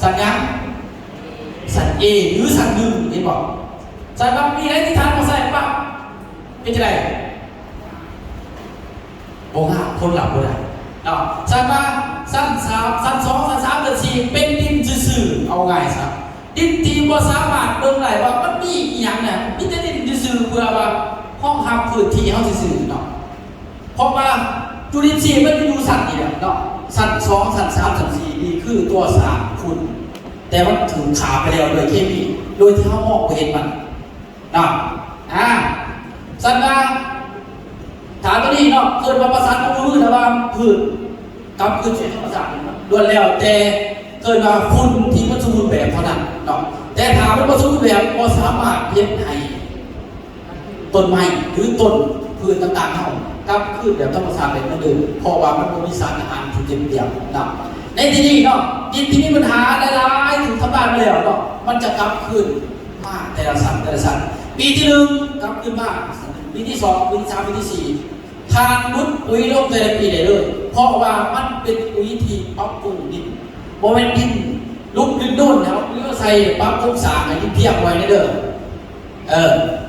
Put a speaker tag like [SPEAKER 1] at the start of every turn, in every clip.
[SPEAKER 1] สัญญาสัญ A หรือสัญหนึ่งที่บอกสัญแบบมีอะไรที่ทานมาใส่ปั๊บเป็นจะไรโอ้ห้าคนหลับก็ได้เนาะสัญว่าสัญสามสัญสองสัญสามสัญสี่เป็นดินซื่อๆเอาไงซะดินที่บ่สามารถเบิ่งได้ว่ามันมีอย่างเนี่ยมีแต่ดินซื่อๆเพื่อว่าห้องหับพื้นที่เขาซื่อๆเนาะเพราะว่าจุลินทรีย์มันอยู่สัตว์นี่แหละเนาะสัตว์สองสัตว์สามสัตว์สี่นี่คือตัวสารคุณแต่มันถึงขาไปแล้วโดยเคมีโดยที่เขามองไปเห็นมันเนาะสัตว์ฐานตัวนี้เนาะเกิดมาประสานกับมือแต่ว่าพืชกับพืชเฉยธรรมชาติล้วนแล้วแต่เกิดมาฝุ่นที่มันสมบูรณ์แบบเท่านั้นเนาะแต่ถามว่าสมบูรณ์แบบก็สามารถเพี้ยนให้ต้นไม้หรือต้นพืชต่างๆเขากับพืชแบบธรรมชาติเป็นเหมือนเดิมเพราะว่ามันมีสารอาหารที่เต็มเปี่ยมเนาะในที่นี้เนาะดินที่มีปัญหาหลายๆถึงทำลายมาแล้วเนาะมันจะกลับคืนมาแต่ละสันปีที่หนึ่งกลับคืนมาปีที่สองปีที่สามปีที่สี่ทานนุชปุ๋ยลงแต่ละปีได้เลยเพราะว่ามันเป็นปุ๋ยที่ปรับปรุงดินโมเมนต์ดินลุกดินโน่นแล้วหรือใส่ปรับปรุงสารให้ดินเพียงไว้ในเด้อ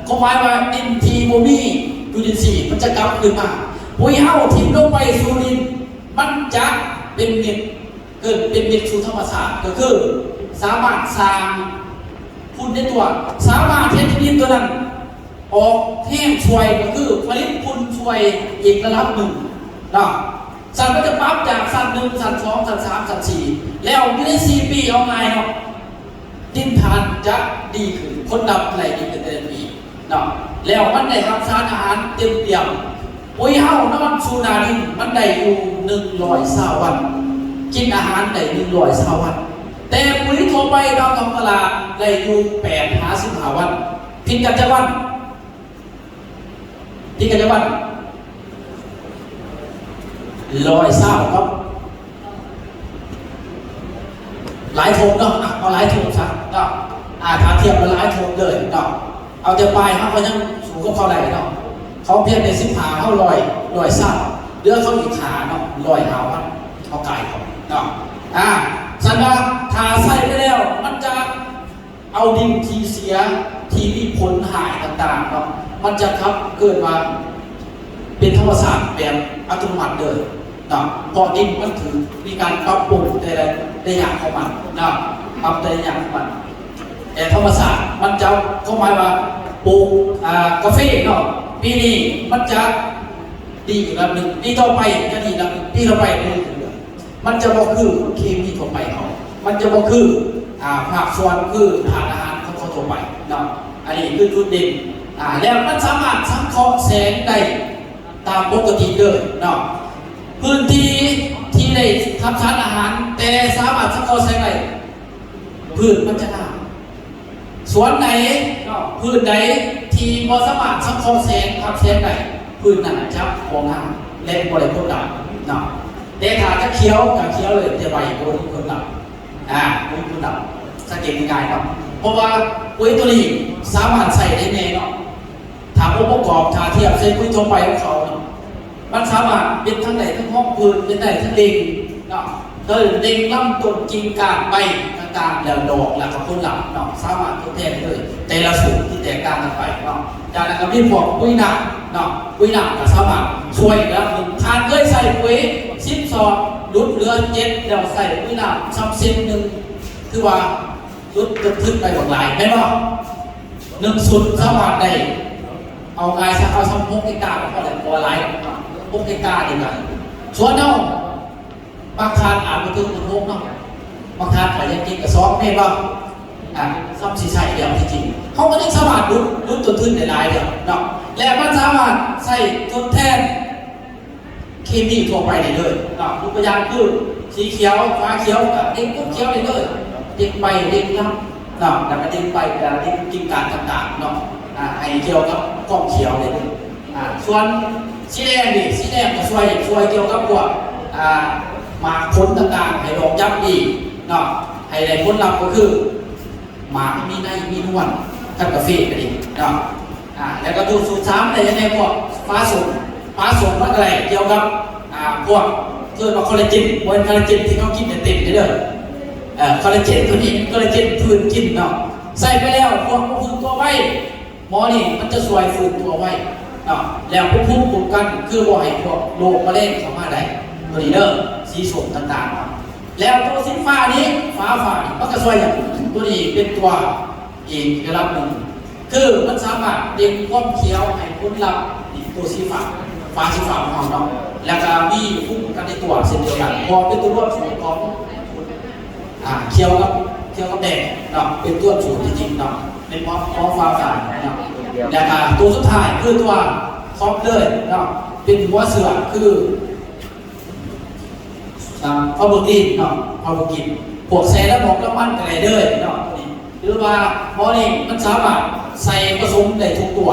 [SPEAKER 1] เขาหมายว่าดินทีโมมี่จุลินทรีย์มันจะกลับคืนมาปุ๋ยเฮาทิ้งลงไปสู่ดินมันจะเป็นเม็ดเกิดเป็นเม็ดสู่ธรรมชาติก็คือสามารถสร้างฝุ่นในตัวสามารถเทดินตัวนั้นออกแห้งช่วยก็คือผลิตฝุ่นช่วยอีกระดับหนึ่งนะสัตว์ก็จะปรับจากสัตว์หนึ่งสัตว์สองสัตว์สามสัตว์สี่แล้วอยู่ใน4 ปีเอาไงเนาะดินทานจะดีขึ้นคนดับไหลดีขึ้นแต่ละปีเนาะแล้วมันได้รับสารอาหารเต็มเปี่ยมปุ๋ยเฮาน้ำมันสูนาดินมันได้อยู่120 วันกินอาหารได้120 วันแต่ปุ๋ยทั่วไปตามท้องตลาดได้อยู่8-15 วันผิดกันจะวันที่กันจะวัน120ครับหลายโถงเนาะเอาหลายโถงซะเนาะถ้าเทียบกับหลายโถงเลยเนาะเอาแต่ปลายเขายังสูงกว่าเขาไหนเนาะเขาเพียงใน15เขา120เดือเขาอีกขาเนาะ100ครับเขาไก่เขาเนาะสัญญาถ้าใส่ไปแล้วมันจะเอาดินที่เสียที่มีผลหายต่างๆเนาะมันจะครับเกิดมาเป็นธรรมศาสตร์แบบอัตโนมัติเลยเนาะพอดินมันถือมีการปรับปรุงได้อย่างของมันเนาะปรับได้อย่างของมันแต่ธรรมศาสตร์มันจะเข้าหมายว่าปลูกกาแฟเนาะปีนี้มันจะดีอีกระดับหนึ่งปีต่อไปจะดีระดับหนึ่งปีต่อไปมันจะบอกคือเคมีทั่วไปเขามันจะบอกคือภาคส่วนคือทานอาหารเขาทั่วไปเนาะอันนี้คือจุดเด่นแล้วมันสามารถสังเคราะห์แสงได้ตามปกติเลยเนาะพื้นที่ที่ได้ทำสารอาหารแต่สามารถสังเคราะห์แสงได้พืชมันจะงามสวนไหนพืชไหนที่บ่สามารถสังเคราะห์แสงทำแสงได้พืชนั้นจะบ่งามและบ่ได้ผลลัพธ์เนาะแต่ถ้าจะเคี้ยวกับเคี้ยวเลยจะใบโบนคนหลับเป็นคนหลับสังเกตง่ายๆครับเพราะว่าปุ๋ยตัวนี้สามารถใส่ได้แน่เนาะถามองค์ประกอบถ้าเทียบใช้ปุ๋ยทั่วไปของเขาเนาะมันสามารถเป็นทั้งไหนทั้งห้องพื้นเป็นได้ทั้งเล็งเนาะเล็งลำต้นกิ่งก้านใบต่างๆแล้วดอกแล้วก็ผลลัพธ์เนาะสามารถทดแทนเลยแต่ละสูตรที่แตกต่างกันไปเนาะจากนั้นก็มีพวกปุ๋ยหนักเนาะปุ๋ยหนักก็สามารถช่วยแล้วทานเคยใส่ปุ๋ย10 ซองลุดเหลือ7แล้วใส่ปุ๋ยหนักซ้ำ10 นึงคือว่าลุดจะทึกไปหลากหลายไม่ว่า1 สุดสามารถได้เอาไงซะเอาซ้ำ6 เฮกตาร์ก็ได้ตัวหลาย6 เฮกตาร์ดีกันส่วนเนาะบางทานอาจจะถึง6เนาะบางทานอาจจะกินกับ2 เมตรว่าซ้ำสีใส่เดียวจริงๆเขาก็ได้สามารถลุดต้นทุนได้หลายเดียวเนาะและมันสามารถใส่ทดแทนเคมีทั่วไปได้เลยเนาะตัวอย่างคือสีเขียวฟ้าเขียวกับเด็กพวกเขียวได้เลยเด็กใบเด็กลำเนาะแล้วก็เด็กใบกับเด็กกินการต่างๆเนาะไอเกี่ยวกับกล้องเขียวเลยส่วนสีแดงดิสีแดงก็ช่วยเกี่ยวกับพวกหมากผลต่างๆให้ดอกยับดีเนาะให้ได้ผลลัพธ์ก็คือหมากมีในมีนวลกับกาแฟก็ดีเนาะแล้วก็ดูสูตร3ในยังไงพวกฟ้าส่งมันอะไรเกี่ยวกับพวกเพื่อนมาคอลลาเจนวันคอลลาเจนที่เขากินเต็มเลย คอลลาเจนตัวนี้คอลลาเจนฟื้นกินเนาะใส่ไปแล้วพวกฟื้นตัวไว้หมอนี่มันจะช่วยฟื้นตัวไว้เนาะแล้วภูมิคุ้มกันคือบ่ให้พวกโรคมะเร็งเข้ามาได้ตัวนี้เด้อสีส้มต่างๆเนาะแล้วตัวสีฟ้านี้ฟ้ามันก็ช่วยอย่างตัวนี้เป็นตัวอีกระดับหนึ่งคือมันสามารถเด็กความเขียวให้พ้นลับตัวสีฟ้าของเราเนาะแล้วก็มีภูมิคุ้มกันในตัวเช่นเดียวกันพอเป็นตัวร่วมสูตรของเคี้ยวกับแดงเนาะเป็นตัวสูตรจริงๆเนาะเป็นเพราะฟ้าเนาะแล้วก็ตัวสุดท้ายคือตัวคอปเลยเนาะเป็นหัวเสือคือพาวเวอร์กินเนาะพาวเวอร์กินพวกแซ่แล้วบอกแล้วมันอะไรเด้อเนาะหรือว่าหมอนี่มันสามารถใส่ผสมได้ทุกตัว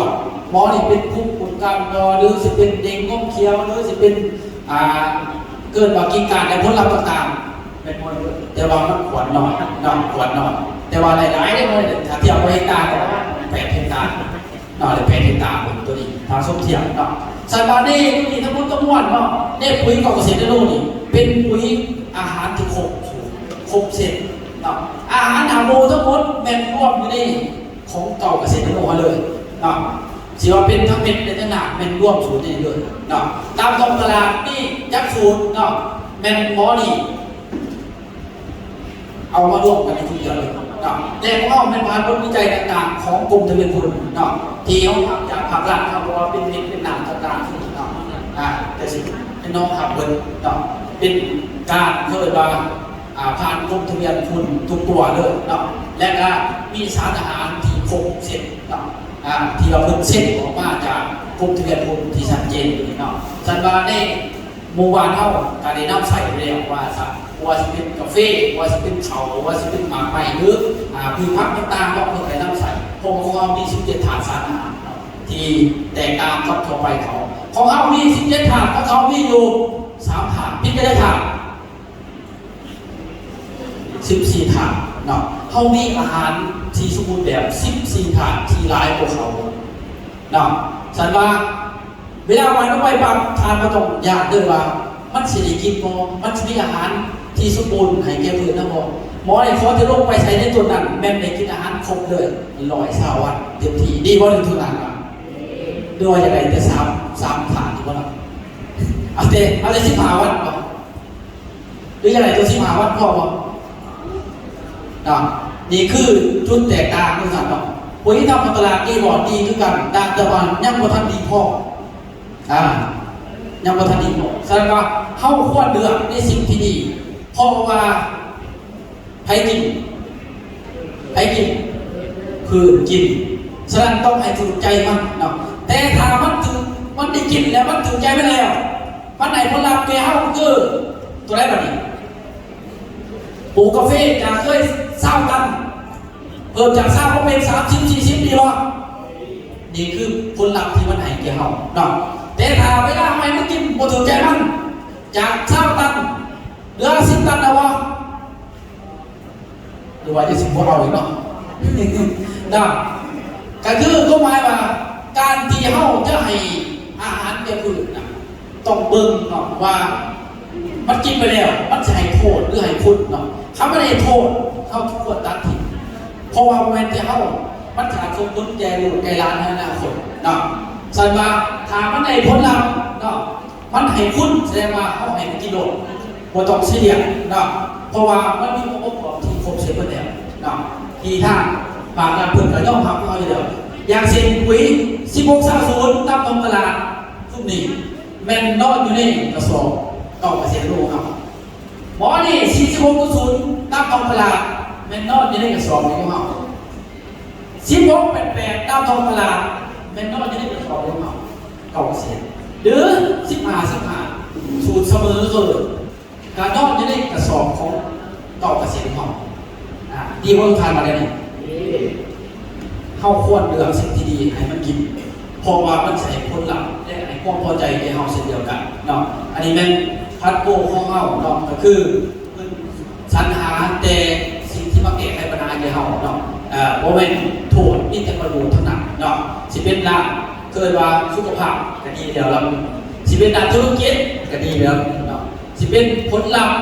[SPEAKER 1] หมอนี่เป็นภูมิคุ้มกันหรือจะเป็นเด็กก้มเคี้ยวหรือจะเป็นเกิดว่ากินการในผลลัพธ์ต่างๆเป็นคนแต่ว่ามันขวดหน่อยขวดหน่อยแต่ว่าหลายๆได้เลยถ้าเทียบกับเฮกตาร์ก็8 เฮกตาร์เนาะเลย8 เฮกตาร์ตัวนี้ทางส้มเทียมเนาะสารบานี่ตัวนี้ทั้งหมดทั้งมวลเนาะเนี่ยปุ๋ยของเกษตรโลกนี่เป็นปุ๋ยอาหารที่ครบเสร็จเนาะอาหารหาโมทั้งหมดแบ่งรวมอยู่ในของเก่าเกษตรโลกเลยเนาะสิว่าเป็นทั้งเม็ดเป็นทั้งหนักเป็นร่วมสูตรนี่เลยเนาะตามตรงตลาดนี่ยักษ์สูตรเนาะแมนหมอนี่เอามารวมกันในทุกอย่างเลยเนาะแต่ของเราเป็นผ่านผลวิจัยต่างๆของกรมทะเบียนคุณเนาะที่เขาทำจากผักหลักเขาบอกว่าเป็นเม็ดเป็นหนักต่างๆเนาะแต่สิ่งที่น้องทำเบิร์นเนาะเป็นการเคยว่าผ่านกรมทะเบียนคุณทุกตัวเลยเนาะและก็มีสารอาหารที่ครบเสร็จเนาะที่เราเพิ่มเส้นออกมาจากกลุ่มทะเบียนภูมิที่ชัดเจนอยู่เนาะสันบาในหมู่บ้านเท่าการได้น้ำใส่เรียกว่าสักว่าจะเป็นกาแฟว่าจะเป็นเขาว่าจะเป็นหมากไม้หรือพืชพักต่างๆก็เพิ่มไปน้ำใส่พวกของเรามี17 ถาดสารอาหารที่แตกต่างกับทั่วไปเขาของเขามี17 ถาดของเขามีอยู่3 ถาดพิจารณาถาด14 ถาดเนาะเขามีอาหารที่สมบูรณ์แบบ14 ถาดที่หลายกว่าเขาเนาะสันว่าเวลาวันต้องไปปั๊บทานมาตรงยากด้วยว่ามันสิได้กินบ่มันสิมีอาหารที่สมบูรณ์ให้แก่เพื่อนนะบ่หมอเนี่ยเขาจะลงไปใช้ในตัวนั้นแม่นได้กินอาหารครบเลย120 วันเต็มที่ดีบ่ถึงทุกนั้นอ่ะด้วยอย่างไรแต่3 ถาดที่บ่ล่ะเอาแต่15 วันบ่หรืออย่างไรตัว15 วันพอบ่นี่คือจุดแตกต่างด้วยกันเนาะปุ๋ยทำตลาดดีบ่ดีคือกันดังแต่ว่ายังบ่ทันดีพอยังบ่ทันดีพอแสดงว่าเฮาควรเลือกในสิ่งที่ดีเพราะว่าไผกินคือกินฉะนั้นต้องให้ถูกใจมันเนาะแต่ถ้ามันได้กินแล้วมันถูกใจมันแล้วมันไหนผลลัพธ์แก่เฮาคือตัวไหนบัดนี้ปลูกกาแฟจากเคย20 ตันเพิ่มจาก20ก็เป็น30-40 ดีวะนี่คือผลลัพธ์ที่มันให้แก่เราเนาะแต่ถ้าเวลาไม่มากินบ่ถึงใจมันจาก20 ตันเหลือ10 ตันแล้ววะหรือว่าจะ10 พวกเราอีกเนาะนะก็คือก็หมายว่าการที่เฮาจะให้อาหารแก่ผู้อื่นนะต้องเบิ่งเนาะว่ามันกินไปแล้วมันจะให้โทษหรือให้คุณเนาะถ้าไม่ได้โทษเขาควรตัดทิ้งเพราะว่าเวลาเขามันขาดสมดุลแก่ลูกแก่หลานในอนาคตเนาะแสดงว่าถ้ามันได้ผลลัพธ์เนาะมันให้คุณแสดงว่าเขาให้กิโลบ่ต้องเสียเนาะเพราะว่ามันมีองค์ประกอบที่ครบเสร็จหมดแล้วเนาะที่ท่านบางการเพิ่นก็ย่อมทำเขาอยู่แล้วอย่างเช่นปุ๋ย1630ตามท้องตลาดทุกนี้แม่นนอนอยู่ในกระสอบ9%โลครับหมอนี่46.0ตามท้องตลาดแม่นนอนอยู่ในกระสอบนี้ครับ16.88ตามท้องตลาดแม่นนอนอยู่ในกระสอบนี้ครับ9%หรือ15สูตรเสมอคือการนอนอยู่ในกระสอบของ9%ครับดีกว่าทานมาแล้วนี่เข้าควรเลือกสิ่งที่ดีให้มันกินเพราะว่ามันใส่ผลลัพธ์และให้ความพอใจแก่เฮาเช่นเดียวกันเนาะอันนี้แม่นพัดโกของเฮาเนาะก็คือสรรหาแต่สิ่งที่มาแก้ไขปัญหาแก่เฮาเนาะบ่แม่นโทษมีแต่ประโยชน์เท่านั้นเนาะสิเป็นด้านเกิดว่าสุขภาพก็ดีแล้วล่ะสิเป็นด้านธุรกิจก็ดีแล้วเนาะสิเป็นผลลัพธ์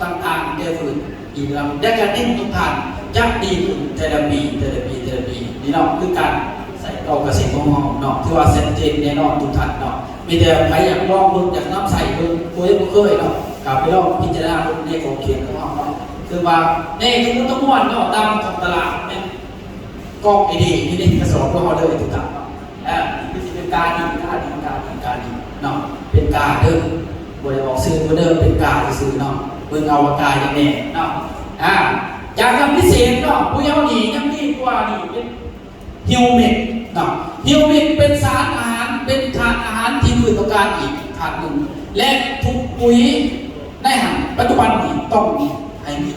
[SPEAKER 1] ต่างๆแก่ผู้อื่น ดีแล้วและการดิ้นทุกท่านจะดีขึ้นแต่ละปีนี่เนาะคือการใส่ต่อเกษตรของเราเนาะที่ว่าเซนเจนแน่นอนทุกท่านเนาะมีแต่ใครอยากลองมึงอยากน้ำใส่มึงกูยังไม่เคยเนาะกลับไปลองพิจารณาในของเขียนของเราเนาะคือว่าในทุกมุ้งม้วนเนาะตามของตลาดเป็นกองดีๆนี่กระสอบของเราเลยทุกท่านนี่เป็นการดีเนาะเป็นการเดิมบริบอกซื้อเดิมเป็นการซื้อเนาะเบิ่งเอากายอย่างนี้เนาะจากคำพิเศษเนาะผู้เยาว์นี่ยังดีกว่านี่เป็นฮิวเมดเนาะฮิวเมดเป็นสารอาหารเป็นธาตุอาหารที่พืชต้องการอีกธาตุหนึ่งและทุกปุ๋ยในปัจจุบันนี้ต้องมีให้มี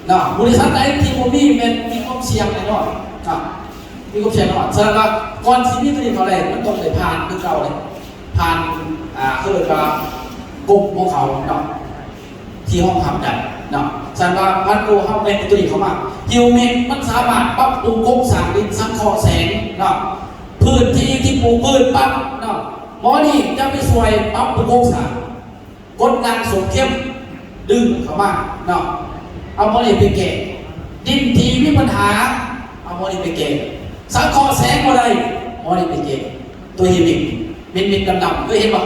[SPEAKER 1] เนาะบริษัทไหนที่มีความเสี่ยงแน่นอนเนาะมีความเสี่ยงแน่นอนแสดงว่าก่อนที่มีตัวนี้เขาเลยมันต้องเลยผ่านคือเก่าเลยผ่านเขาเรียกว่ากลุ่มของเขาเนาะที่ห้องทำได้เนาะแสดงว่าพันโกเขาเป็นตัวนี้เขามาฮิวเมนมันสามารถปรับปรุงโครงสร้างดินสังเคราะห์แสงเนาะพื้นที่ที่ปลูกพืชปั๊บเนาะหมอนี่จะไปช่วยปรับปรุงโครงสร้างกดดันสูงเข้มดึงเข้ามาเนาะเอาหมอนี่ไปเก็บดินที่มีปัญหาเอาหมอนี่ไปเก็บสังเคราะห์แสงอะไรหมอนี่ไปเก็บตัวฮิวเมนมินดำๆเคยเห็นป่ะ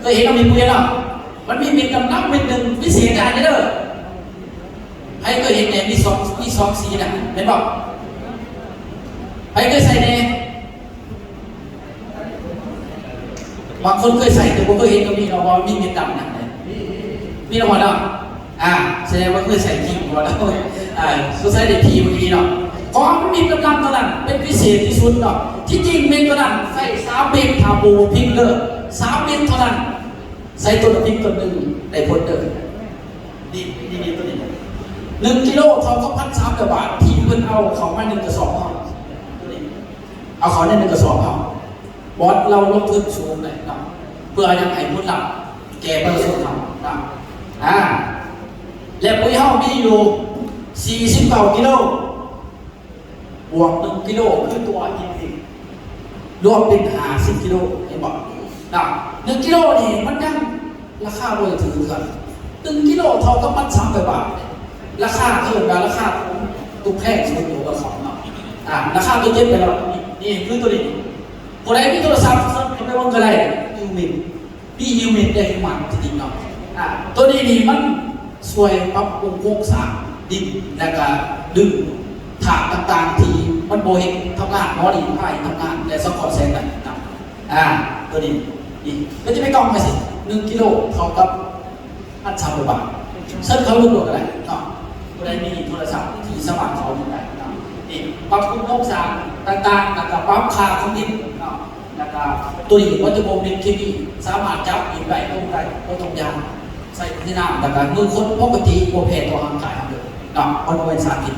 [SPEAKER 1] เคยเห็นเรามีปุยเนาะมันมีมินดำๆมินหนึ่งพิเศษอะไรเด้อให้เคยเห็นเนี่ยมีสองสีนะเห็นป่ะให้เคยใส่เนี่ยบางคนเคยใส่แต่ผมเคยเห็นก็มีเราว่ามีมินดำนะมีเราเนาะแสดงว่าเคยใส่ทีมก่อนแล้วสุดท้ายได้ทีเมื่อกี้เนาะของมันมีกำลังเท่านั้นเป็นพิเศษที่สุดเนาะที่จริงเมนตัวนั้นใส่3 เมตรทาบูพิงเลอร์3 เมตรเท่านั้นใส่ตัวพิงตัวหนึ่งได้ผลเดินดีตัวนี้1 กิโลเขาก็1,300 บาททีเพิ่นเอาเขามา1 กระสอบเขาเอาเขาใน1 กระสอบเขาบอสเราลงทุนสูงเลยเนาะเพื่อยังให้ผลลัพธ์แก่ประชาชนเขาเนาะและปุ๋ยเฮามีอยู่49 กิโลบวก1 กิโลคือตัวอินทรีย์รวมเป็น50 กิโลเห็นบอก1 กิโลนี่มันยังราคาโดยถือกัน1 กิโลเท่ากับ1,300 บาทราคาเพิ่มราคาตุกแพงสุดตัวละ2เนาะราคาตัวเย็บไปแล้วนี่คือตัวนี้คนไหนมีโทรศัพท์เขาไม่ว่างอะไรฮิวมินได้ขึ้นมาจริงๆเนาะตัวนี้นี่มันช่วยปรับปรุงโครงสร้างดินและก็ดึงถาดต่างๆที่มันโบเห็นทำงานมอดีไพ่ทำงานและสปอร์ตเซนต์นะตัวนี้มันจะไม่ต้องไปสิ1 กิโลเท่ากับ1,300 บาทเส้นเขาลุ้นดวงอะไรเนาะตัวใดมีโทรศัพท์ที่สมัครเขาอยู่ไหนเนาะนี่ปรับปรุงโครงสร้างต่างๆแล้วก็ปรับค่าของดินเนาะแล้วก็ตัวนี้วัตถุมงคลเคมีสามารถจับอีกได้ตรงใดก็ตรงยางใส่ที่น้ำแต่การมือคนปกติโปรเพตัวห่างกายทำเลยเนาะมันเป็นสารพิษ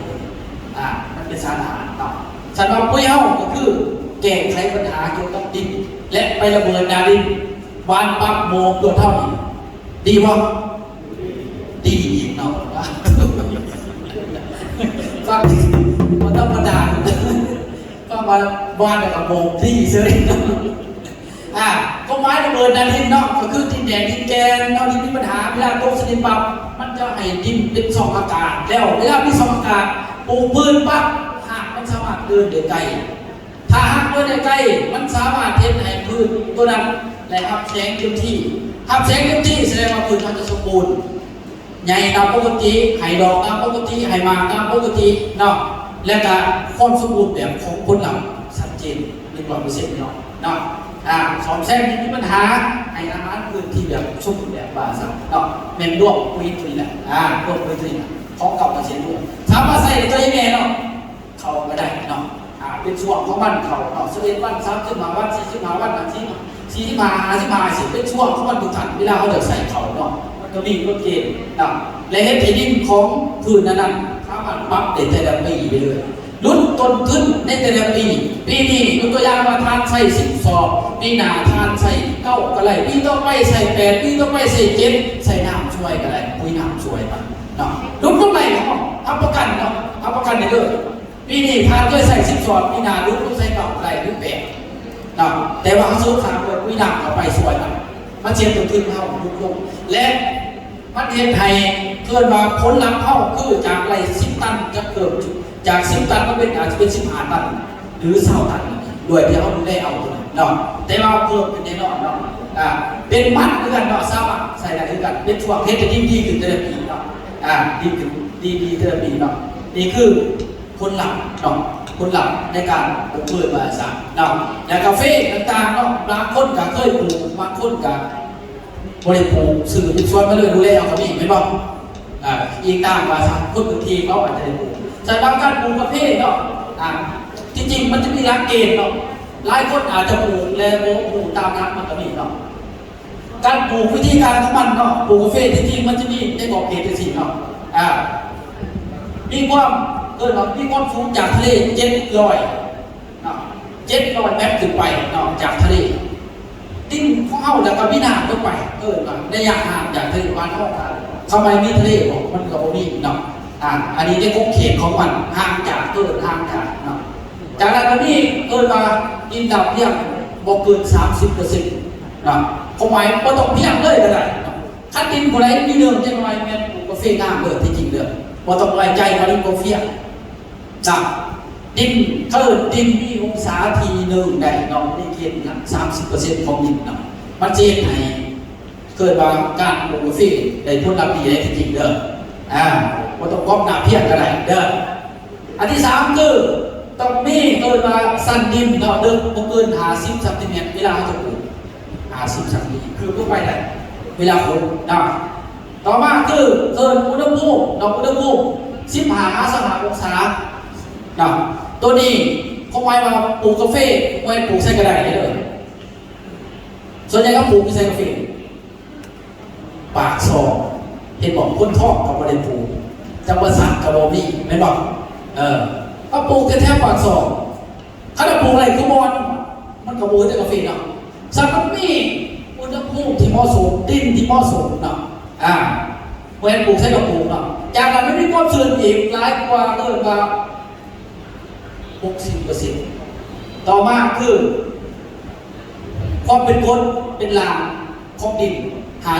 [SPEAKER 1] มันเป็นสารอาหารเนาะสารปุ๋ยเฮาก็คือแก้ไขปัญหาเกี่ยวกับดินและไประเบิดนาดินวานปั๊บโมตัวเท่านี้ดีวะดีอีกเนาะก็มันธรรมดาก็มาวานกับโมที่เสร็จก็ไม้ระเบิดนาดินเนาะก็คือดินแดงดินแกนเนาะดินมีปัญหาเวลาโตสนิมปั๊บมันจะให้ดินเป็นซองอากาศแล้วเวลามีซองอากาศปลูกพืชปั๊บหากมันสามารถเดินได้ไกลถ้าหากเดินได้ไกลมันสามารถเห็นให้พืชตัวนั้นและรับแสงเต็มที่รับแสงเต็มที่แสดงว่าพืชมันจะสมบูรณ์ใหญ่ตามปกติให้ดอกตามปกติให้หมากตามปกติเนาะและก็ความสมบูรณ์แบบของผลลัพธ์ชัดเจน100%เนาะสอนแซมมีปัญหาให้อาหารพื้นที่แบบชุ่มแบบบาสักเนาะเมนร่วมปุ๋ยตุยแหละร่วมปุ๋ยตุยของเก่ามาเสียด้วยถามว่าใส่ตัวยังไงเนาะเขาก็ได้เนาะเป็นช่วงของวันเขาเนาะ11 วัน35 วัน45 วัน45เป็นช่วงของวันทุกท่านเวลาเขาจะใส่เขาเนาะมันก็มีกฎเกณฑ์เนาะและเหตุที่ดินของพื้นนั้นสามารถปรับได้แต่ละปีไปเลยลดต้นทุนในแต่ละปีนี้ยกตัวอย่างว่าทานใส่10 ซองปีหน้าทานใส่9ก็ไรปีต้องไปใส่8ปีต้องไปใส่7ใส่น้ำช่วยก็ไรปุ๋ยน้ำช่วยมันเนาะลดต้นไหนเนาะทำประกันเนาะทำประกันได้เลยปีนี้ทานเคยใส่10 ซองปีหน้าลดใส่9ก็ไรหรือ8เนาะแต่ว่าเขาซื้อขายปุ๋ยน้ำเข้าไปช่วยมันเชียร์ต้นทุนเขาลดลงและมันเห็นไทย เกินมาผลลัพธ์เข้าคือจากไร10 ตันจะเกิดจาก10 ตันก็เป็นอาจจะเป็น15 ตันหรือ20 ตันด้วยที่เขาดูได้เอาตัวนั้นเนาะแต่ว่าเพิ่มเป็นแน่นอนเนาะเป็นมัดด้วยกันเนาะสามารถใส่ได้ด้วยกันเป็นช่วงเทสจะดีขึ้นแต่ละปีเนาะดีขึ้นดีแต่ละปีเนาะนี่คือผลลัพธ์เนาะผลลัพธ์ในการปลูกพืชมาสารเนาะและกาแฟต่างๆเนาะบางคนก็เคยปลูกบางคนก็บริโภคสื่อเป็นส่วนมาเลยดูแลเอาครับนี่ไม่บอกอีกตามว่าคนบางทีเขาอาจจะได้ปลูกแต่บางการปลูกกาแฟเนาะจริงๆมันจะมีหลักเกณฑ์เนาะหลายคนอาจจะปลูกแล้วปลูกตามหลักมันก็มีเนาะการปลูกวิธีการของมันเนาะปลูกกาแฟจริงๆมันจะมีในบอกเกณฑ์เป็นสิ่งเนาะมีความมีความสูงจากทะเล700 เมตรขึ้นไปเนาะจากทะเลติ้งเข้าแล้วก็มีน้ำลงไปได้ยากห่างจากทะเลบ้านเข้ากันทำไมมีทะเลบอกมันก็บ่มีเนาะอันนี้ได้คงเขตของมันห่างจากห่างจากเนาะจากนั้นก็นี่มากินดำเพียงบ่เกิน 30%เนาะเขาหมายว่าต้องเพียงเลยก็ได้ขั้นดินคนไหนมีเรื่องจะน้อยแม่ปลูกกาแฟงามเลยที่จริงเรื่องว่าต้องไว้ใจมาดินกาแฟนะดินมีองศาทีหนึ่งได้เนาะในเกณฑ์30%ของดินเนาะมันเจนให้เกิดว่าการปลูกกาแฟได้ผลลัพธ์ดีได้ที่จริงเด้อว่าต้องก้มหน้าเพียงก็ได้เด้ออันที่3คือต้องมีว่าสั้นดินเนาะเดิมบ่เกิน50 ซนเวลาจะปลูก50 ซนคือเพื่อไปได้เวลาคนนะต่อมาคืออุณหภูมิ15-25 องศานะตัวนี้เขาไว้มาปลูกกาแฟไว้ปลูกใส่กระดาษได้เลยส่วนใหญ่ก็ปลูกใส่กาแฟปากซองเห็นบอกคนท้องกับประเด็นปลูกจังหวัดสักกับบอบี้ไม่บอกก็ปลูกแท้ๆปากซองถ้าจะปลูกอะไรคือบอลมันกระโบยแต่กาแฟเนาะสักมันมีอุณหภูมิที่เหมาะสมดินที่เหมาะสมเนาะเมื่อปลูกใส่กระปลูกเนาะจากนั้นไม่มีความชื้นอีกหลายกว่า60%ต่อมาคือความเป็นก้นเป็นลางของดินหา6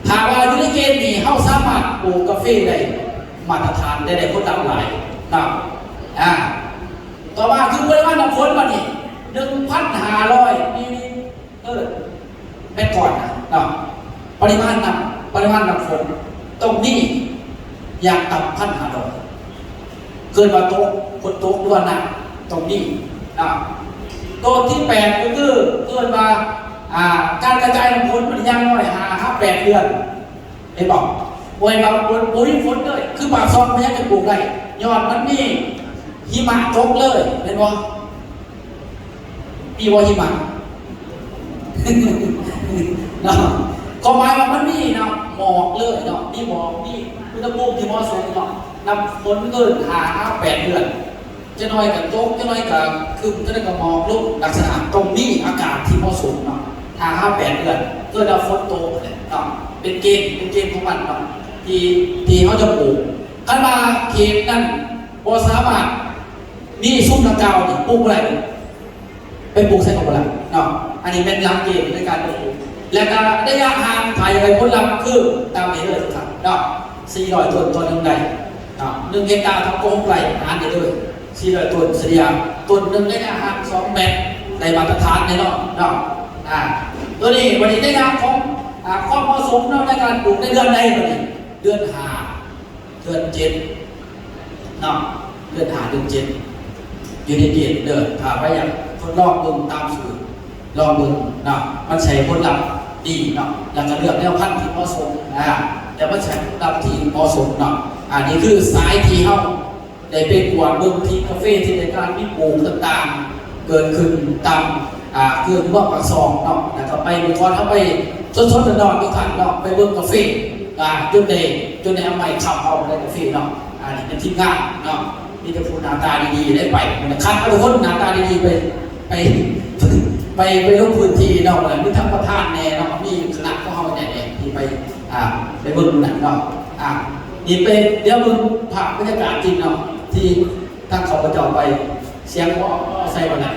[SPEAKER 1] หาว่าอยู่ในเกณฑ์นี้เขาสามารถปลูกกาแฟได้มาตรฐานได้ผลลัพธ์หลายนะต่อมาคือปริมาณน้ำฝนมานี่ 1,500 มิลลิเมตรก่อนนะปริมาณน้ำฝนตรงนี้อย่างต่ำ1,500เกินมาโต๊ะคนโต๊ะด้วยนะตรงนี้โต๊ะที่8ก็คือเกินมาการกระจายน้ำฝนมันยังน้อย8 เดือนไอ้บอกป่วยบางปุ๋ยฝนเลยคือปากซองไม่ใช่จะปลูกได้ยอดมันนี่หิมะตกเลยเห็นบ่ปีว่าหิมะเนาะก็หมายว่ามันนี่เนาะหมอกเลยเนาะมีหมอกมีอุณหภูมิที่เหมาะสมเนาะน้ำฝนเกิน8 เดือนจะน้อยกับตกจะน้อยกับคือจะได้กับหมอกลุกลักษณะตรงนี้อากาศที่เหมาะสมเนาะ8 เดือนเกิดฝนตกเนาะเป็นเกณฑ์ของมันเนาะที่เขาจะปลูกกันมาเขตนั้นบ่สามารถมีซุ้มตะเกาปลูกอะไรไปปลูกใส่กับอะไรเนาะอันนี้เป็นหลักเกณฑ์ในการปลูกและการระยะห่างถ่ายอะไรผลลัพธ์คือตามนี้เลยครับเนาะ400 ต้นตัวหนึ่งได้1 เฮกตาร์ทำโกงไรหารได้เลย400 ต้นเสียต้นหนึ่งระยะห่าง2 เมตรในมาตรฐานในเนาะตัวนี้วันนี้ได้งานของความเหมาะสมในการปลูกในเดือนใดวันนี้เดือน5 เดือน7เนาะเดือน5 เดือน7อยู่ในเกณฑ์เดินถ้าไปอย่างทดลองดูตามสูตรลองดูเนาะมันใช้ผลลัพธ์ดีเนาะแล้วก็เลือกแนวพันธุ์ที่เหมาะสมแต่มันใช้ผลลัพธ์ที่เหมาะสมเนาะอันนี้คือสายที่เขาได้ไปกวดเบื้องที่กาแฟที่ในการมีปลูกต่างๆเกิดขึ้นตามเกิดว่าปากซองเนาะแล้วก็ไปเมื่อก่อนเขาไปสดๆนอนทุกท่านเนาะไปเบื้องกาแฟจนในเอาไม้ขับเอาในกาแฟเนาะอันนี้เป็นทีมงานเนาะมีแต่ผู้หน้าตาดีๆได้ไปคัดเอาทุกคนหน้าตาดีๆไปลงพื้นที่เนาะอะไรมีทั้งประธานแน่เนาะมีคณะของเขาแน่ๆที่ไปเบิ่งนั่นเนาะนี่เป็นเดี๋ยวมึงภาพบรรยากาศจริงเนาะที่ทั้งเขาประจอบไปเสียงว่าใส่มาไหน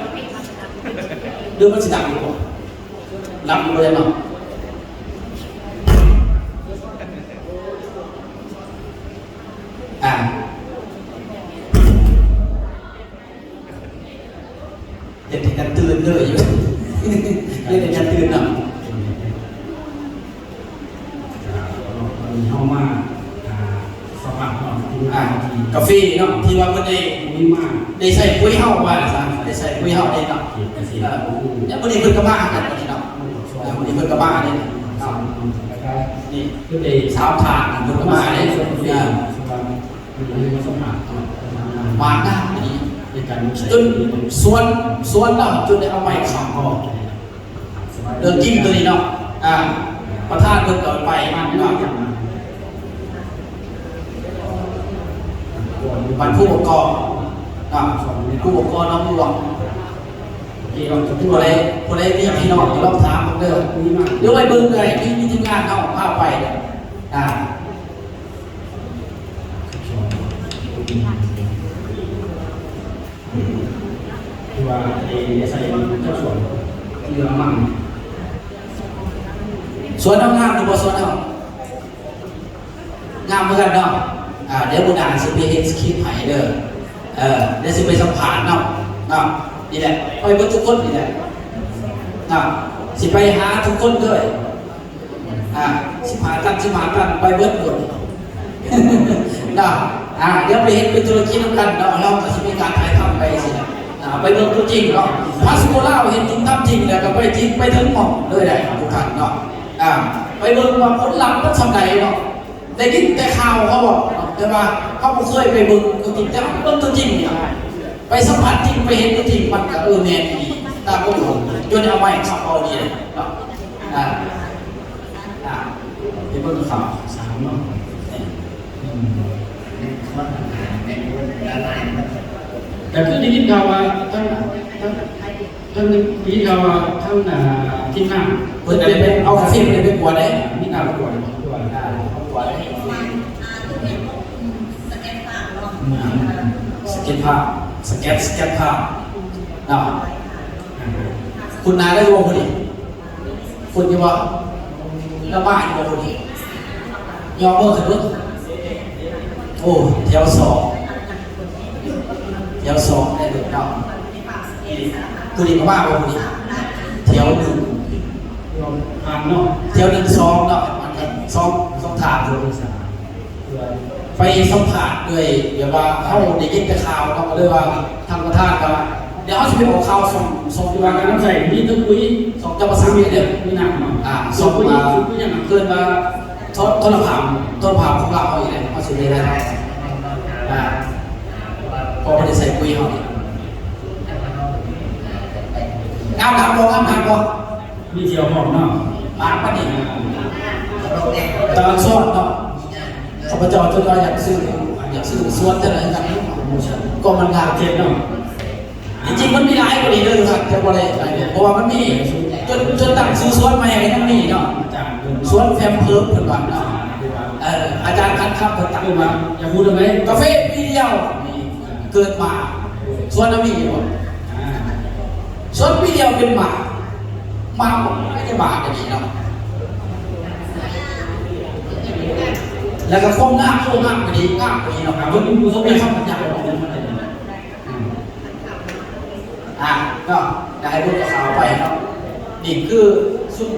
[SPEAKER 1] ดูมันสิดังอยู่บ่รับอยู่เลยเนาะ เห็นกันตื่นเลยอยู่เล่นกันตื่นเนาะ
[SPEAKER 2] เข้ามาสมัครเนาะ
[SPEAKER 1] กาแฟเนาะที่ว่าเพิ่นได้
[SPEAKER 2] มีมาก
[SPEAKER 1] ได้ใส่ปุ๋ยเฮาว่าซะได้ใส่ปุ๋ยเฮาได้เนาะเนี่ยมื้อนี้เพิ่นก็มากันมื้อนี้เนาะมื้อนี้เพิ่นก็มาเนี่ยนี่คือได้3ถาดเพิ่นก็มาเนี่ยมาหน้ามื้อนี้จนสวนเนาะจนได้เอาไม้ค้ำออกเรื่องจริงตัวนี้เนาะประธานเพิ่นก็ไปเนาะวันผู้ปกครองผู้ปกครองน้องหลวงผู้ใดมีพี่น้องจะลองถามผมเด้อหรือว่าเบิ่งเลยมีทีมงานเข้าพาไปเนี่ย
[SPEAKER 2] ที่ว่าใส่เจ้าสวนที่ละมั่ง
[SPEAKER 1] สวนน้ำงามหรือบ่สวนน้ำงามเหมือนกันเนาะเดี๋ยวบุญนาสิไปเฮ็ดสคริปต์ให้เด้อเดี๋ยวสิไปสัมภาษณ์เนาะนี่แหละไปเบิ่งทุกคนนี่แหละสิไปหาทุกคนด้วยสิหากันไปเบิ่งหมดเนาะเดี๋ยวไปเฮ็ดเป็นธุรกิจกันเนาะเราก็สิมีการถ่ายทำไปสิไปเบิ่งตัวจริงเนาะพาสโกล่าเห็นจริงทำจริงแล้วก็ไปจริงไปถึงหม่องเลยได้ทุกท่านเนาะไปเบิ่งว่าผลลัพธ์มันสำใดเนาะได้ยินแต่ข่าวเขาบอกแต่ว่าเขาไม่เคยไปเบิ่งตัวจริงแต่เบิ่งตัวจริงเนี่ยไปสัมผัสจริงไปเห็นตัวจริงมันก็แน่ดีตามก็อยู่จนเอาไว้ขับเอาดีเลยเนาะไปเบิ่งข่าว
[SPEAKER 2] 3เนาะแต่คือได้ยินข่าวว่าท่านได้ยินข่าวว่าท่านทีมงาน
[SPEAKER 1] เพิ่นได้ไปเอากาแฟไปกวดได้
[SPEAKER 2] มีการประกวด
[SPEAKER 1] สเก็ตภาพสเก็ตภาพเนาะคุณนาได้รู้พอดีคุณยังว่าแล้วบ้านอยู่พอดียอมเมื่อคืนนู้นโอ้แถว2ได้เด็กเนาะคุณดีมากพอดีแถว1
[SPEAKER 2] ผ่านเนาะ
[SPEAKER 1] แถว1 2เนาะ2ถาดไปสัมผัสด้วยเดี๋ยวว่าเขาได้ยินแต่ข่าวเขาก็เลยว่าทางประธานก็เดี๋ยวเขาจะไปบอกข่าวส่งที่ว่าการน้ำใส่นี่ต้องคุยส่งเจ้าประสานเนี่ย
[SPEAKER 2] มีหนักเนาะ
[SPEAKER 1] ส่งมาเกินมาโทรศัพท์ของเราเขาอย่างไรเขาสุดเลยนะพอไม่ได้ใส่คุยเขาเนี่ยงามบอก
[SPEAKER 2] มีเที่ยวหอมเนาะ
[SPEAKER 1] มาปะเนี่ยตอนซ้อนเนาะข้าพเจ้าจะอยากซื้อสวนจะไหนกันก็มันงานเจ็บเนาะจริงๆมันมีหลายกว่านี้เลยครับจะบอกอะไรเพราะว่ามันมีจนตั้งซื้อสวนใหม่ให้ทั้งนี้เนาะสวนแฟมเพิร์ฟเพิ่นว่าเนาะอาจารย์คันครับเพิ่นตั้งมา
[SPEAKER 2] อย่าพูดได้ไหม
[SPEAKER 1] กาแฟปีเดียวเกิดมาสวนน้ำมีอยู่สวนปีเดียวเป็นหมาไม่ใช่หมาจะดีเนาะแล้วก็ความงามก็ดีเนาะครับมันมีเขาไม่ทำมันอย่างไรก็ได้พูดกับข่าวไปเนาะนี่คือซุ่ม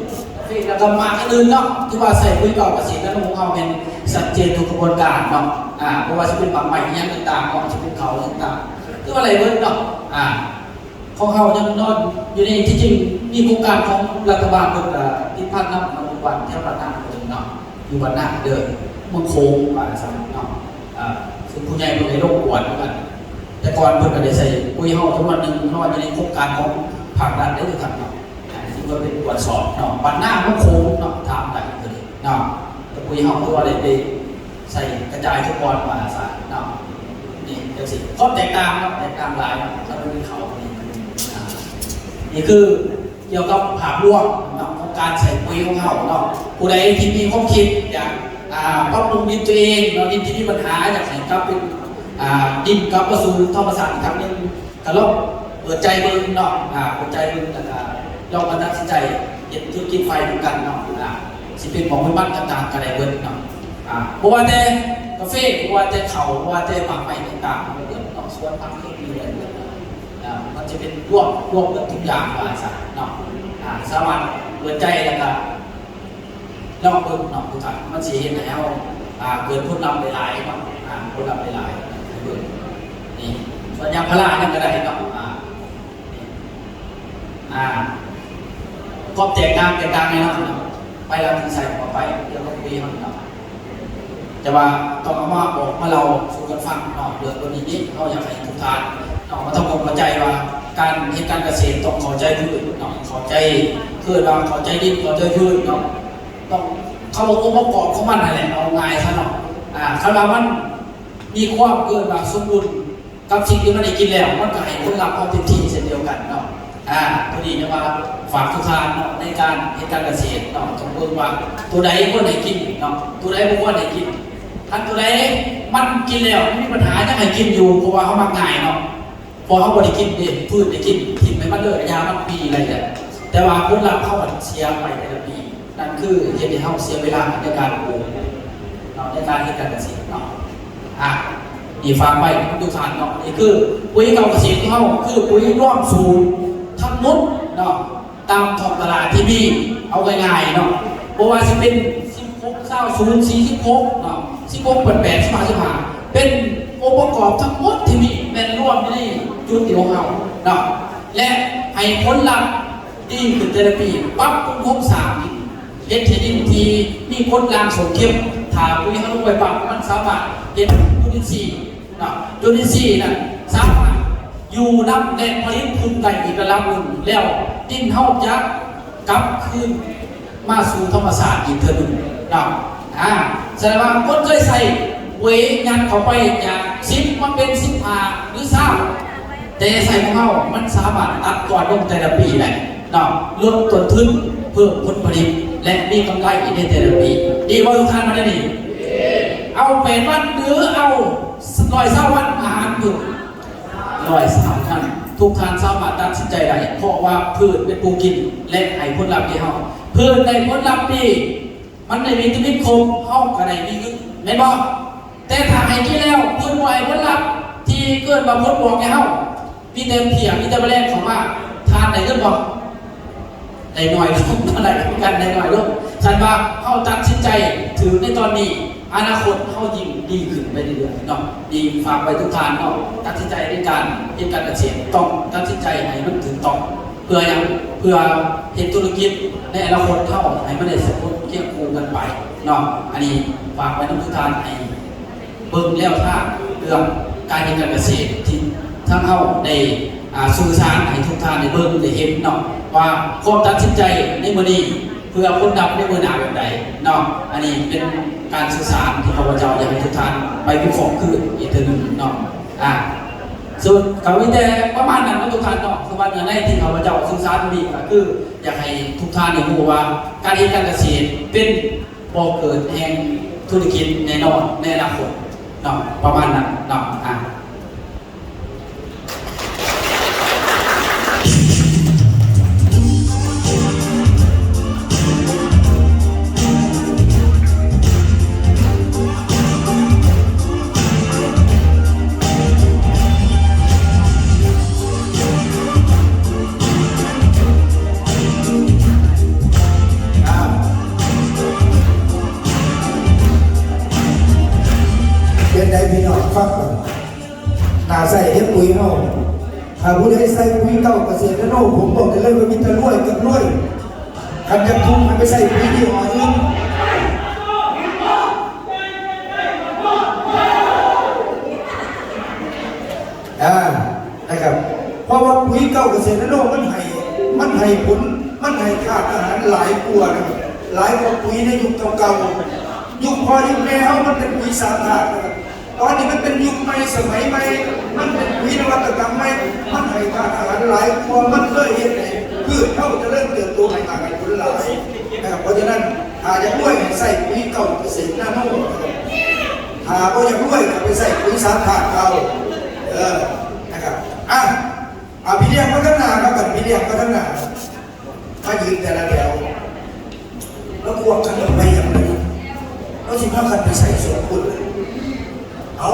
[SPEAKER 1] ฟีแล้วก็มากันอื่นเนาะที่ว่าใส่ปุ๋ยเก่ากับสีนั้นของเขาเป็นสัจเจนทุกกระบวนการเนาะเพราะว่าจะเป็นปรับใหม่ยังต่างๆของจะเป็นเขาต่างๆคืออะไรเบิ้ลเนาะของเขายังนอนอยู่ในที่จริงมีโครงการของรัฐบาลเป็นที่พัฒนาบำรุงวันเที่ยวประทานคนเนาะอยู่วันหน้าเดินเมืองโค้งสามเนาะซึ่งผู้ใหญ่เป็นในโลกอวดเหมือนกันแต่ก่อนเพิ่นก็ได้ใส่ปุ๋ยเฮาทุกวันหนึ่งนอนอยู่ในโครงการของภาครัฐได้ด้วยกันเนาะซึ่งก็เป็นตรวจสอบเนาะวันหน้าเมืองโค้งเนาะถามได้เลยเนาะแต่ปุ๋ยเฮาตัวได้ใส่กระจายทุกวันมาสารเนาะนี่เดี๋ยวสิข้อแตกต่างเนาะแตกต่างหลายแล้วก็มีเขานี่คือเกี่ยวกับภาพรวมของการใส่ปุ๋ยของเขาเนาะผู้ใดที่มีความคิดอยากปรับปรุงดินตัวเองเราดินที่มีปัญหาอยากให้กลับเป็นดินกลับมาสู่ธรรมชาติอีกครั้งนึงก็ลองเปิดใจเบิ่งเนาะเปิดใจเบิ่งลองมาตัดสินใจเฮ็ดธุรกิจไฟด้วยกันเนาะสิเป็นของบ้านต่างๆก็ได้เบิ่งเนาะบ่ว่าแต่กาแฟบ่ว่าแต่เขาบ่ว่าแต่ผักใหม่ต่างๆเนาะสวนผักที่มีอะไรมัน มันจะเป็นรวบกับทุกอย่างว่าสักเนาะสามารถเปิดใจแล้วก็ลองเบิ่งเนาะทุกท่านมันสิเห็นแล้วเกิดผลลัพธ์หลายๆเนาะผลลัพธ์หลายๆเบิ่งนี่ส่วนยางพาราเนี่ยก็ได้เนาะก็แตกต่างไงเนาะไปแล้วถึงใส่ออกไปเดี๋ยวก็คุยมันเนาะแต่ว่าต้องเอามาบอกมาเราสู่กันฟังเนาะเรื่องตัวนี้เขาอยากให้ทุกท่านเนาะมาทำความเข้าใจว่าการเฮ็ดการเกษตรต้องเข้าใจพืชเนาะเข้าใจพืชเราเข้าใจดินเข้าใจพืชเนาะต้องเขาบอกองค์ประกอบของมันนั่นแหละเอาง่ายซะเนาะคำว่ามันมีความเกินมาสมบูรณ์กับสิ่งที่มันได้กินแล้วมันก็ให้ผลลัพธ์เอาเต็มที่เช่นเดียวกันเนาะพอดีนะว่าฝากทุกท่านเนาะในการเฮ็ดการเกษตรเนาะต้องเบิ่งว่าตัวใดควรได้กินเนาะตัวใดบ่ควรได้กินถ้าตัวใดมันกินแล้วไม่มีปัญหาจะให้กินอยู่เพราะว่าเขามักง่ายเนาะพอเขาบ่ได้กินเด็ดพืชได้กินทิ้งไปมันเลยยามันปีอะไรเนี่ยแต่ว่าผลลัพธ์เขาเสียไปแต่ละปีนั่นคือเฮ็ดให้เขาเสียเวลาในการปลูกเนาะในการเฮ็ดการเกษตรเนาะนี่ฝากไว้ทุกท่านเนาะนี่คือปุ๋ยเก่าเกษตรของเขาคือปุ๋ยร่วมสูตรทั้งหมดเนาะตามท้องตลาดที่มีเอาง่ายๆเนาะเพราะว่าจะเป็น16 90 46เนาะ16 88 15เป็นองค์ประกอบทั้งหมดที่มีแม่นรวมในจุดเดียวเราเนาะและให้ผลลัพธ์ดีขึ้นแต่ละปีปรับปรุงโครงสร้างเฮ็ดให้ดินที่มีผลลัพธ์สมเข้มถ้าปุ๋ยเขาลงไปปรับมันสามารถเฮ็ดจุลินทรีย์เนาะจุลินทรีย์นั่นสามารถอยู่นำและผลิตคุณได้อีกระดับหนึ่งแล้วดินเฮาจะกลับคืนมาสู่ธรรมชาติอีกเทื่อนึงเนาะแสดงว่าคนเคยใส่เวยันเข้าไปจาก10มาเป็น15หรือ20แต่ใส่ของเฮามันสามารถตัดตัวลงแต่ละปีได้เนาะลดต้นทุนเพิ่มผลผลิตและมีกำไรในแต่ละปีดีบ่ทุกท่านมาได้นี่เอา8 วันหรือเอา120 วันอาหารอยู่103 วันทุกท่านสามารถตัดสินใจได้เพราะว่าพืชเป็นปูกินและให้ผลลัพธ์ที่เฮาพืชได้ผลลัพธ์ดีมันได้วิตามินครบเฮาก็ได้มีขึ้นแม่นบ่แต่ถ้าให้กินแล้วพืชบ่ให้ผลลัพธ์ที่เกิดมาผลบอกให้เฮามีแต่เพียงมีแต่แมลงเข้ามาทานได้ขึ้นบ่ได้หน่อยลงอะไรกันได้หน่อยลงฉันว่าเฮาตัดสินใจถือในตอนนี้อนาคตเขายิ่งดีขึ้นไปเรื่อยๆเนาะดีฝากไปทุกท่านเนาะตัดสินใจในการเฮ็ดการเกษตรต้องตัดสินใจให้มันถึงต้องเพื่อยังเพื่อเฮ็ดธุรกิจในอนาคตเท่าให้มันได้สมบูรณ์เคียงคู่กันไปเนาะอันนี้ฝากไว้ทุกท่านให้เบิ่งแล้วถ้าเรื่องการเฮ็ดการเกษตรที่ทั้งเฮาได้สื่อสารให้ทุกท่านได้เบิ่งได้เห็นเนาะว่าความตัดสินใจในมื้อนี้เพื่อคนดับในมือหนาแบบใดเนาะอันนี้เป็นการสื่อสารที่ข้าพเจ้าอยากให้ทุกท่านไปวิเคราะห์คืออีกทีหนึ่งเนาะส่วนกับวิแต่ประมาณนั้นทุกท่านเนาะสวัสดิ์ในที่ข้าพเจ้าสื่อสารดีก็คืออยากให้ทุกท่านได้รู้ว่าการเฮ็ดการเกษตรเป็นบ่อเกิดแห่งธุรกิจแน่นอนในอนาคตเนาะประมาณนั้นเนาะ
[SPEAKER 3] ฟังก่อนตาใส่เฮ็ดปุ๋ยเฮาถ้าผู้ใดใส่ปุ๋ยเก่าเกษตรโลกผมบอกกันเลยว่ามีแต่รวยกับรวยคันจะทุ่มมันไปใส่ปุ๋ยที่อ่อนอื่นนะครับเพราะว่าปุ๋ยเก่าเกษตรโลกมันให้ผลมันให้ค่าอาหารหลายกว่านะครับหลายกว่าปุ๋ยในยุคเก่าๆยุคพ่อยุคแม่เฮามันเป็นปุ๋ยสามธาตุนะครับตอนนี้มันเป็นยุคใหม่สมัยใหม่มันเป็นวินวัตกรรมใหม่มันให้ค่าอาหารหลายกว่ามันเลยเห็นไหมพืชเขาจะเริ่มเติบโตให้มากให้ผลหลายเพราะฉะนั้นถ้าจะรวยใส่ปุ๋ยเก่าเกษตรหน้าโน่ถ้าก็อยากรวยไปใส่ปุ๋ยสามธาตุเก่านะครับพี่เลี้ยงพัฒนาครับกับพี่เลี้ยงพัฒนามายืนแต่ละแถวแล้วควงกันออกไปอย่างไรแล้วสิพากันไปใส่สวนคุณเอา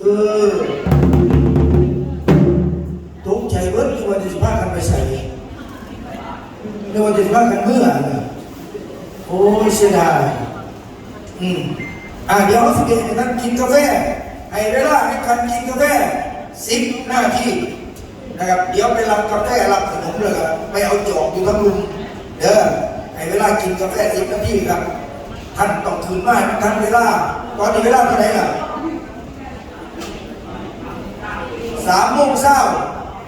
[SPEAKER 3] อตกใจเบิดที่วันที่15กันไปใส่ในวันที่15กันเมื่อน่ะโอ้ยเสียดายเดี๋ยวสิเด็กนั้นกินกาแฟให้เวลาในการกินกาแฟ10 นาทีนะครับเดี๋ยวไปรับกาแฟรับขนมเลยครับไปเอาจอกอยู่ทั้งลุงเด้อให้เวลากินกาแฟ10 นาทีครับท่านต้องคืนมาให้ทันเวลาตอนนี้เวลาเท่าไหร่ล่ะ3 โมงเช้า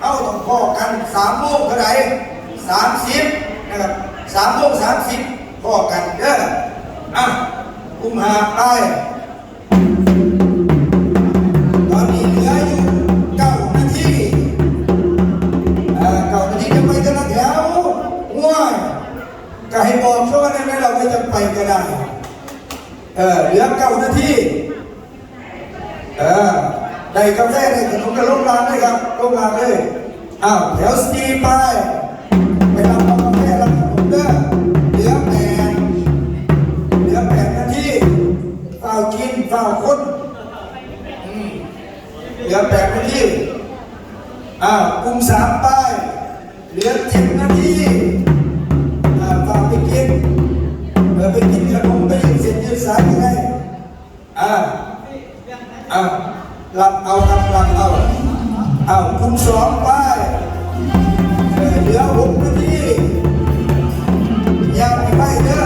[SPEAKER 3] เอาต้องพอกัน3 โมงเท่าไหร่30นะครับ3 โมง 30พอกันเด้อกุมภาไปตอนนี้เหลืออยู่9 นาที9 นาทีจะไปกันละแถวง่วงก็ให้บอกเขาว่าได้ไหมเราไม่จะไปก็ได้เหลือ9 นาทีได้กาแฟได้ขนมกับลงรางเลยครับลงรางเลยแถวสตีไปรับกาแฟรับขนมเด้อเหลือ8 นาทีเฝ้ากินเฝ้าคนเหลือ8 นาทีกลุ่ม3ไปเหลือ7 นาทีเฝ้าไปกินไปกินขนมไปยืนเส้นยืนสายยังไงรับเอาครับรับเอากลุ่ม2ไปเหลือ6 นาทียังไม่ไปเด้อ